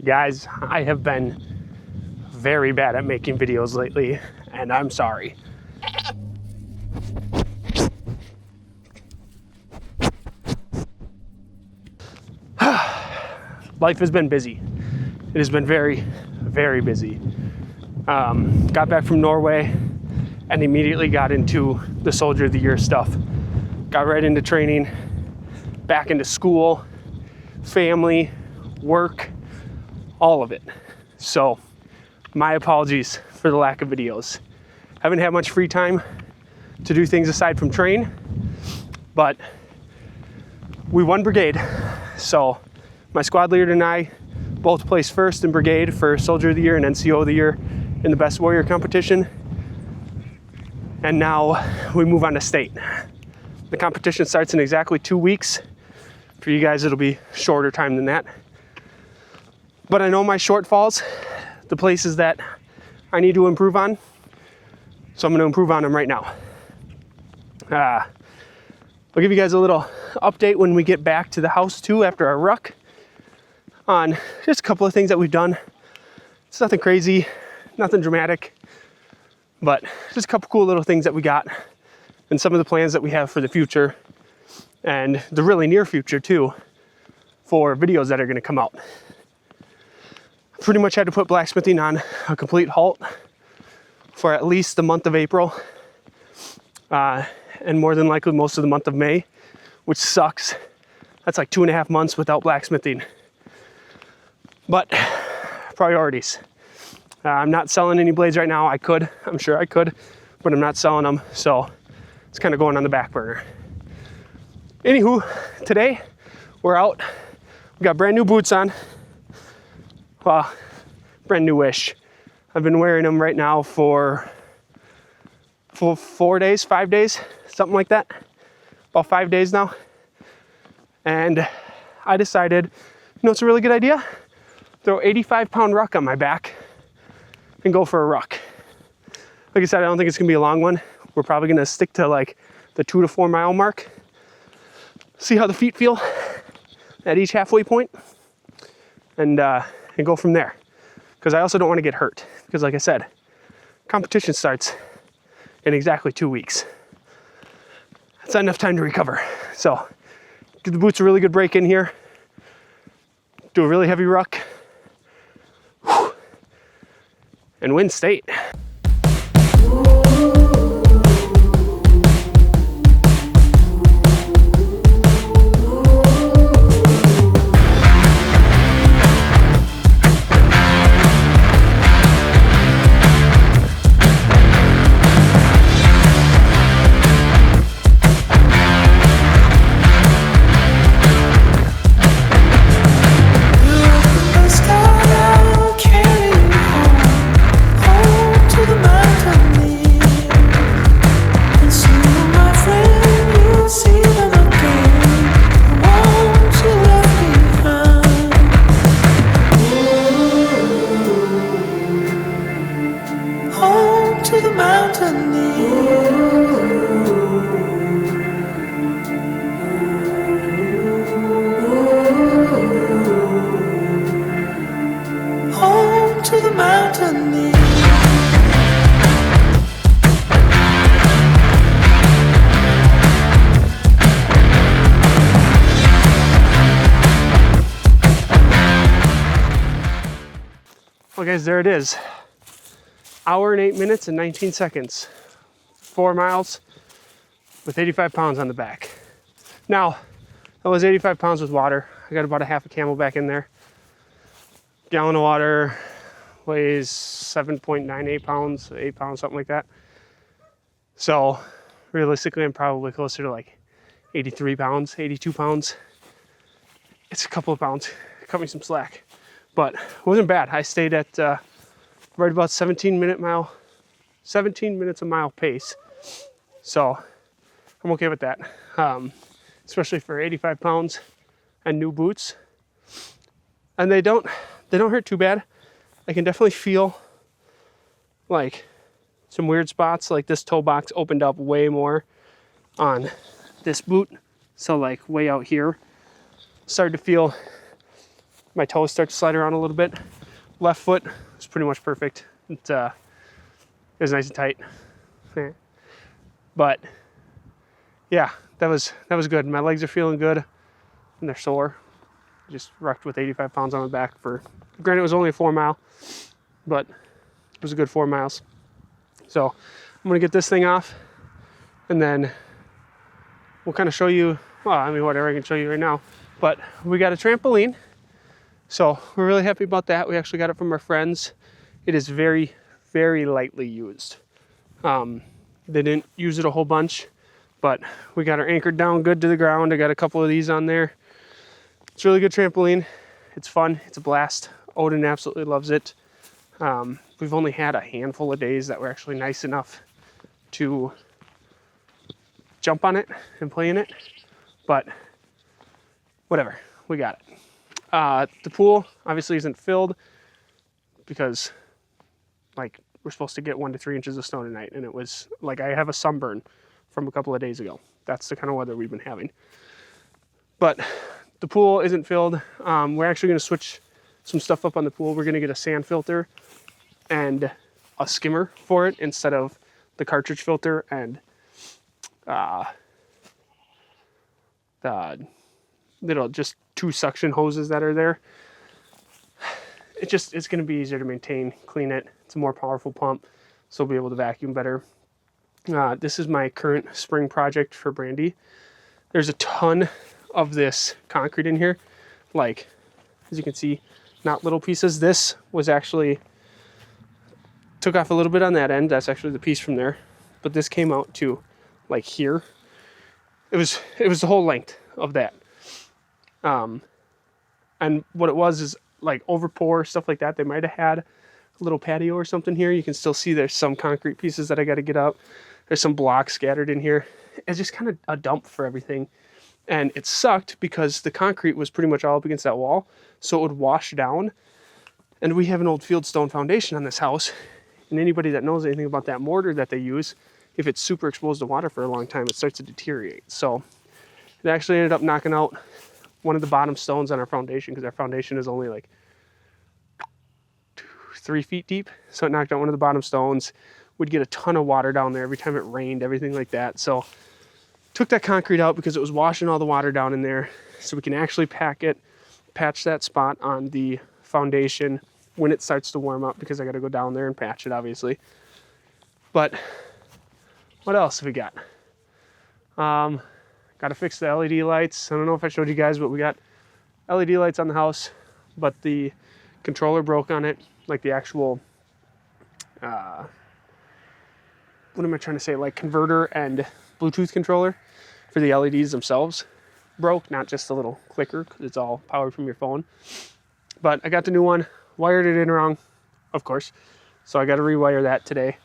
Guys, I have been very bad at making videos lately, and I'm sorry. Life has been busy. It has been very, very busy. Got back from Norway and immediately got into the Soldier of the Year stuff. Got right into training, back into school, family, work, all of it. So my apologies for the lack of videos. Haven't had much free time to do things aside from train, but we won brigade. So my squad leader and I both placed first in brigade for Soldier of the Year and NCO of the Year in the Best Warrior competition. And now we move on to state. The competition starts in exactly 2 weeks. For you guys, it'll be shorter time than that. But I know my shortfalls, the places that I need to improve on. So I'm gonna improve on them right now. I'll give you guys a little update when we get back to the house too after our ruck on just a couple of things that we've done. It's nothing crazy, nothing dramatic, but just a couple cool little things that we got and some of the plans that we have for the future and the really near future too for videos that are gonna come out. Pretty much had to put blacksmithing on a complete halt for at least the month of April and more than likely most of the month of May, which sucks. That's like 2.5 months without blacksmithing. But priorities. I'm not selling any blades right now. I'm sure I could, but I'm not selling them. So it's kind of going on the back burner. Anywho, today we're out. We got brand new boots on. Well, brand new-ish. I've been wearing them right now for 4 days, 5 days, something like that. About 5 days now. And I decided, it's a really good idea. Throw 85-pound ruck on my back and go for a ruck. Like I said, I don't think it's gonna be a long one. We're probably gonna stick to like the 2 to 4 mile mark. See how the feet feel at each halfway point and go from there. Because I also don't want to get hurt. Because like I said, competition starts in exactly 2 weeks. That's not enough time to recover. So give the boots a really good break in here. Do a really heavy ruck. And win state. Well guys, there it is. 1 hour and 8 minutes and 19 seconds. 4 miles with 85 pounds on the back. Now, that was 85 pounds with water. I got about a half a Camelback in there. Gallon of water weighs 7.98 pounds, 8 pounds, something like that. So realistically, I'm probably closer to like 83 pounds, 82 pounds. It's a couple of pounds. Cut me some slack. But it wasn't bad. I stayed at right about 17 minutes a mile pace. So I'm okay with that. Especially for 85 pounds and new boots. And they don't hurt too bad. I can definitely feel like some weird spots, like this toe box opened up way more on this boot. So like way out here, started to feel my toes start to slide around a little bit. Left foot is pretty much perfect. It was nice and tight. But yeah, that was good. My legs are feeling good and they're sore. Just rucked with 85 pounds on my back for, granted it was only a 4 mile, but it was a good 4 miles. So I'm gonna get this thing off and then we'll kind of show you, well, I mean, whatever I can show you right now, but we got a trampoline. So we're really happy about that. We actually got it from our friends. It is very, very lightly used. They didn't use it a whole bunch, but we got her anchored down good to the ground. I got a couple of these on there. It's a really good trampoline. It's fun. It's a blast. Odin absolutely loves it. We've only had a handful of days that were actually nice enough to jump on it and play in it, but whatever, we got it. The pool obviously isn't filled because like we're supposed to get 1 to 3 inches of snow tonight, and it was like I have a sunburn from a couple of days ago. That's the kind of weather we've been having. But the pool isn't filled. We're actually going to switch some stuff up on the pool. We're going to get a sand filter and a skimmer for it instead of the cartridge filter and the little just 2 suction hoses that are there. It's going to be easier to maintain, clean it. It's a more powerful pump, so we'll be able to vacuum better. This is my current spring project for Brandy. There's a ton of this concrete in here. Like, as you can see, not little pieces. This was actually, took off a little bit on that end. That's actually the piece from there. But this came out to like here. It was the whole length of that. And what it was is like over pour, stuff like that. They might have had a little patio or something here. You can still see there's some concrete pieces that I got to get up. There's some blocks scattered in here. It's just kind of a dump for everything. And it sucked because the concrete was pretty much all up against that wall, so it would wash down. And we have an old fieldstone foundation on this house. And anybody that knows anything about that mortar that they use, if it's super exposed to water for a long time, it starts to deteriorate. So it actually ended up knocking out one of the bottom stones on our foundation, because our foundation is only like 3 feet deep. So it knocked out one of the bottom stones. We'd get a ton of water down there every time it rained, everything like that. So took that concrete out because it was washing all the water down in there, so we can actually pack it, patch that spot on the foundation when it starts to warm up, because I got to go down there and patch it, obviously. But what else have we got? Got to fix the LED lights. I don't know if I showed you guys, but we got LED lights on the house, but the controller broke on it, like the actual, what am I trying to say, like converter and Bluetooth controller for the LEDs themselves broke, not just the little clicker, because it's all powered from your phone. But I got the new one, wired it in wrong, of course, so I got to rewire that today.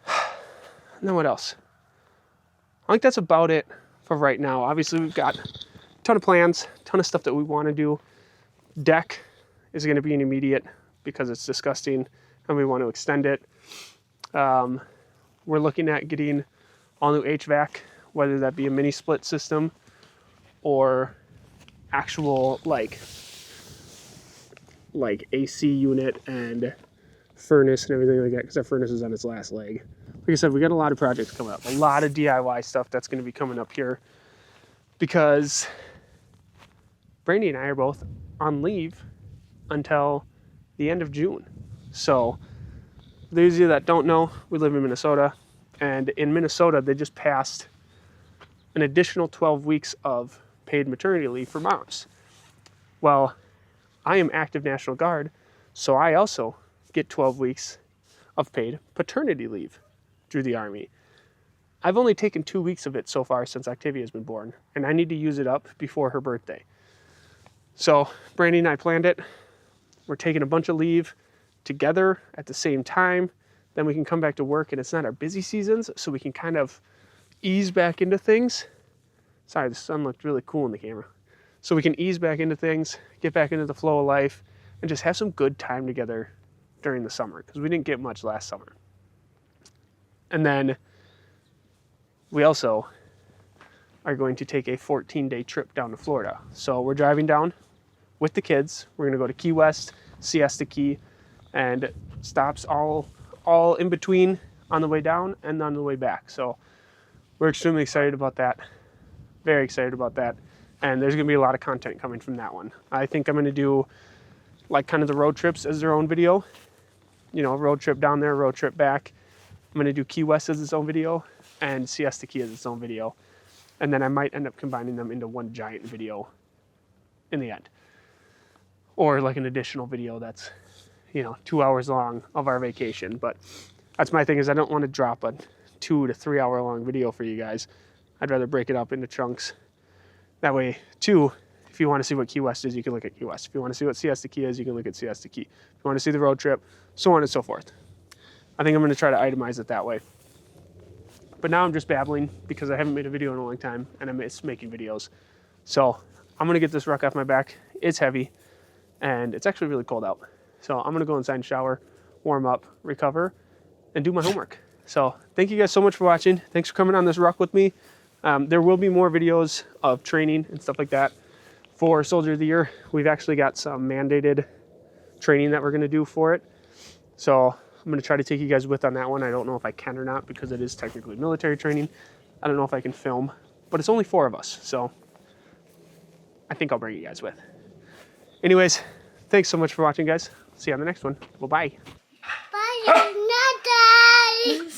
And then what else? I think that's about it for right now. Obviously, we've got a ton of plans, a ton of stuff that we want to do. Deck is going to be an immediate because it's disgusting and we want to extend it. We're looking at getting all new HVAC, whether that be a mini split system or actual like AC unit and furnace and everything like that, because our furnace is on its last leg. Like I said, we got a lot of projects coming up, a lot of DIY stuff that's going to be coming up here, because Brandy and I are both on leave until the end of June. So those of you that don't know, we live in Minnesota, and in Minnesota they just passed an additional 12 weeks of paid maternity leave for moms. Well, I am active National Guard, so I also get 12 weeks of paid paternity leave through the Army. I've only taken 2 weeks of it so far since Octavia has been born, and I need to use it up before her birthday. So Brandy and I planned it. We're taking a bunch of leave together at the same time. Then we can come back to work, and it's not our busy seasons, so we can kind of ease back into things. Sorry, the sun looked really cool in the camera. So we can ease back into things, get back into the flow of life, and just have some good time together during the summer, because we didn't get much last summer. And then we also are going to take a 14-day trip down to Florida. So we're driving down with the kids. We're gonna go to Key West, Siesta Key, and stops all in between on the way down and on the way back. So we're extremely excited about that. Very excited about that. And there's gonna be a lot of content coming from that one. I think I'm gonna do like kind of the road trips as their own video. You know, road trip down there, road trip back. I'm gonna do Key West as its own video and Siesta Key as its own video. And then I might end up combining them into one giant video in the end. Or like an additional video that's, you know, 2 hours long of our vacation. But that's my thing, is I don't want to drop a 2 to 3 hour long video for you guys. I'd rather break it up into chunks. That way, too, if you want to see what Key West is, you can look at Key West. If you want to see what Siesta Key is, you can look at Siesta Key. If you want to see the road trip, so on and so forth. I think I'm going to try to itemize it that way. But now I'm just babbling because I haven't made a video in a long time and I miss making videos. So I'm going to get this ruck off my back. It's heavy and it's actually really cold out. So I'm going to go inside and shower, warm up, recover, and do my homework. So thank you guys so much for watching. Thanks for coming on this ruck with me. There will be more videos of training and stuff like that for Soldier of the Year. We've actually got some mandated training that we're going to do for it. So I'm going to try to take you guys with on that one. I don't know if I can or not because it is technically military training. I don't know if I can film, but it's only 4 of us. So I think I'll bring you guys with. Anyways, thanks so much for watching, guys. See you on the next one. Bye-bye.